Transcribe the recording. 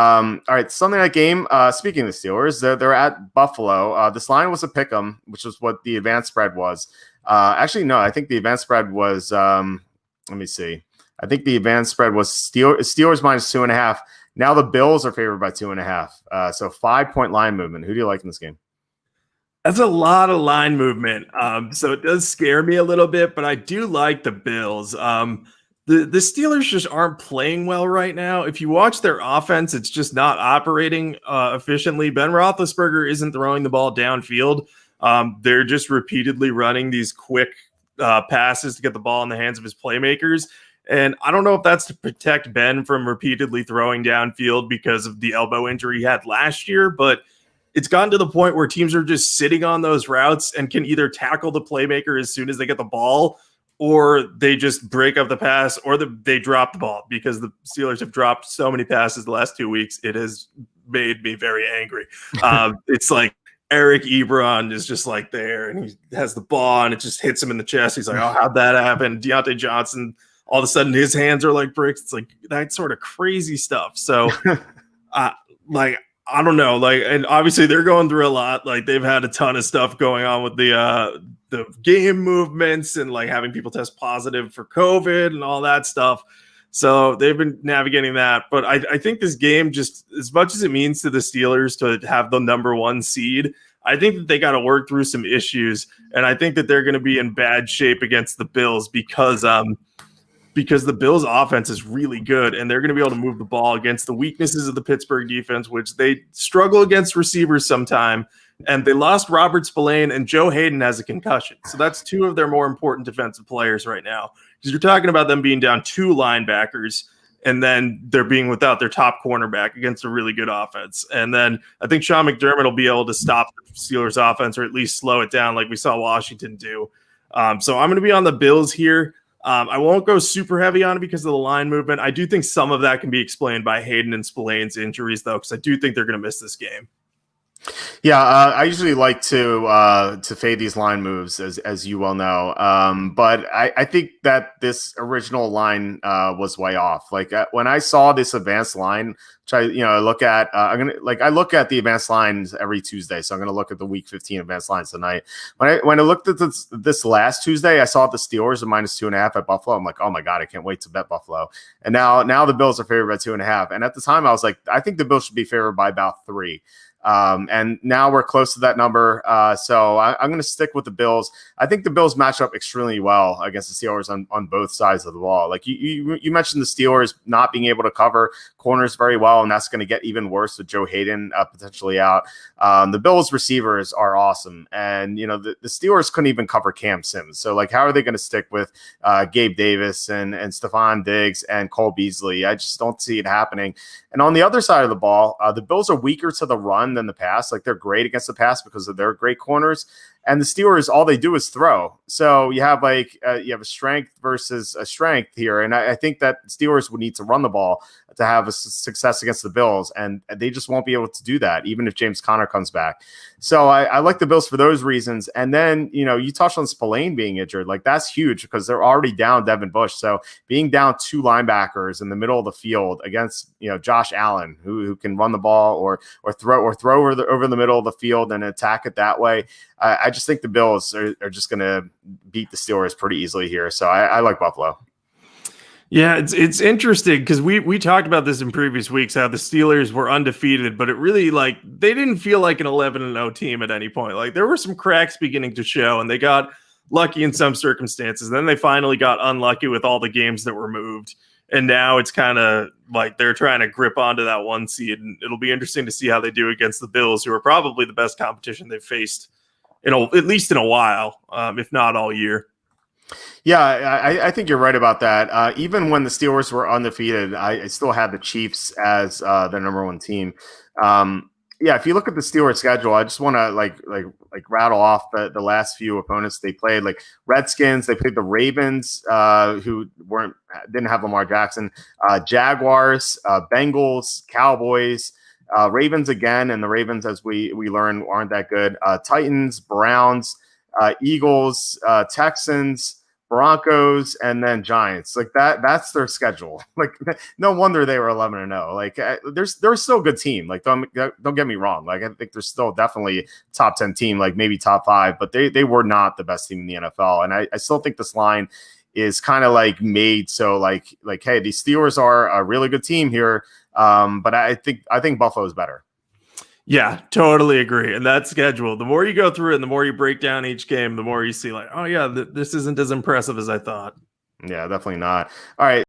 All right, Sunday night game. Speaking of the Steelers, they're at Buffalo. This line was a pick 'em, which is what the advanced spread was. Actually, no, I think the advanced spread was. Let me see. I think the advanced spread was Steelers minus 2.5. Now the Bills are favored by 2.5. So 5-point line movement. Who do you like in this game? That's a lot of line movement. So it does scare me a little bit, but I do like the Bills. The Steelers just aren't playing well right now. If you watch their offense, it's just not operating efficiently. Ben Roethlisberger isn't throwing the ball downfield. They're just repeatedly running these quick passes to get the ball in the hands of his playmakers. And I don't know if that's to protect Ben from repeatedly throwing downfield because of the elbow injury he had last year, but it's gotten to the point where teams are just sitting on those routes and can either tackle the playmaker as soon as they get the ball, or they just break up the pass, or they drop the ball, because the Steelers have dropped so many passes the last 2 weeks. It has made me very angry. It's like Eric Ebron is just like there, and he has the ball, and it just hits him in the chest. He's like, oh, how'd that happen? Deontay Johnson, all of a sudden his hands are like bricks. It's like that sort of crazy stuff. So, I don't know, and obviously they're going through a lot. Like, they've had a ton of stuff going on with the game movements and like having people test positive for COVID and all that stuff. So they've been navigating that. But I think this game, just as much as it means to the Steelers to have the number 1 seed, I think that they got to work through some issues. And I think that they're going to be in bad shape against the Bills because the Bills' offense is really good, and they're going to be able to move the ball against the weaknesses of the Pittsburgh defense, which they struggle against receivers sometime. And they lost Robert Spillane, and Joe Hayden has a concussion. So that's 2 of their more important defensive players right now, because you're talking about them being down 2 linebackers, and then they're being without their top cornerback against a really good offense. And then I think Sean McDermott will be able to stop the Steelers' offense, or at least slow it down like we saw Washington do. So I'm going to be on the Bills here. I won't go super heavy on it because of the line movement. I do think some of that can be explained by Hayden and Spillane's injuries, though, because I do think they're going to miss this game. Yeah, I usually like to fade these line moves, as you well know. But I think that this original line was way off. Like, when I saw this advanced line, which I look at, I look at the advanced lines every Tuesday, so I'm gonna look at the Week 15 advanced lines tonight. When I looked at this last Tuesday, I saw the Steelers at minus 2.5 at Buffalo. I'm like, oh my god, I can't wait to bet Buffalo. And now the Bills are favored by 2.5. And at the time, I was like, I think the Bills should be favored by about 3. And now we're close to that number. So I'm going to stick with the Bills. I think the Bills match up extremely well against the Steelers on both sides of the ball. Like you mentioned, the Steelers not being able to cover corners very well, and that's going to get even worse with Joe Hayden potentially out. The Bills receivers are awesome. And, the Steelers couldn't even cover Cam Sims. So, like, how are they going to stick with Gabe Davis and Stephon Diggs and Cole Beasley? I just don't see it happening. And on the other side of the ball, the Bills are weaker to the run than the pass. Like, they're great against the pass because of their great corners. And the Steelers, all they do is throw. So you have a strength versus a strength here. And I think that Steelers would need to run the ball to have a success against the Bills. And they just won't be able to do that, even if James Conner comes back. So I like the Bills for those reasons. And then, you touched on Spillane being injured. Like, that's huge because they're already down Devin Bush. So being down 2 linebackers in the middle of the field against, Josh Allen, who can run the ball or throw over the middle of the field and attack it that way. I just think the Bills are just going to beat the Steelers pretty easily here. So I like Buffalo. Yeah, it's interesting because we talked about this in previous weeks, how the Steelers were undefeated, but it really, they didn't feel like an 11-0 team at any point. Like, there were some cracks beginning to show, and they got lucky in some circumstances. And then they finally got unlucky with all the games that were moved. And now it's kind of like they're trying to grip onto that 1 seed. And it'll be interesting to see how they do against the Bills, who are probably the best competition they've faced at least in a while, if not all year. Yeah, I think you're right about that. Even when the Steelers were undefeated, I still had the Chiefs as the number 1 team. Yeah, if you look at the Steelers schedule, I just want to like rattle off the last few opponents they played. Like Redskins, they played the Ravens, who didn't have Lamar Jackson, Jaguars, Bengals, Cowboys, Ravens again, and the Ravens, as we learned, aren't that good. Titans, Browns, Eagles, Texans, Broncos, and then Giants. Like that's their schedule. Like no wonder they were 11-0. Like they're still a good team. Like don't get me wrong. Like I think they're still definitely top 10 team, like maybe top 5, but they were not the best team in the NFL. And I still think this line is kind of like made so like hey, the Steelers are a really good team here. But I think Buffalo is better. Yeah, totally agree. And that schedule, the more you go through it and the more you break down each game, the more you see like, oh yeah, this isn't as impressive as I thought. Yeah, definitely not. All right.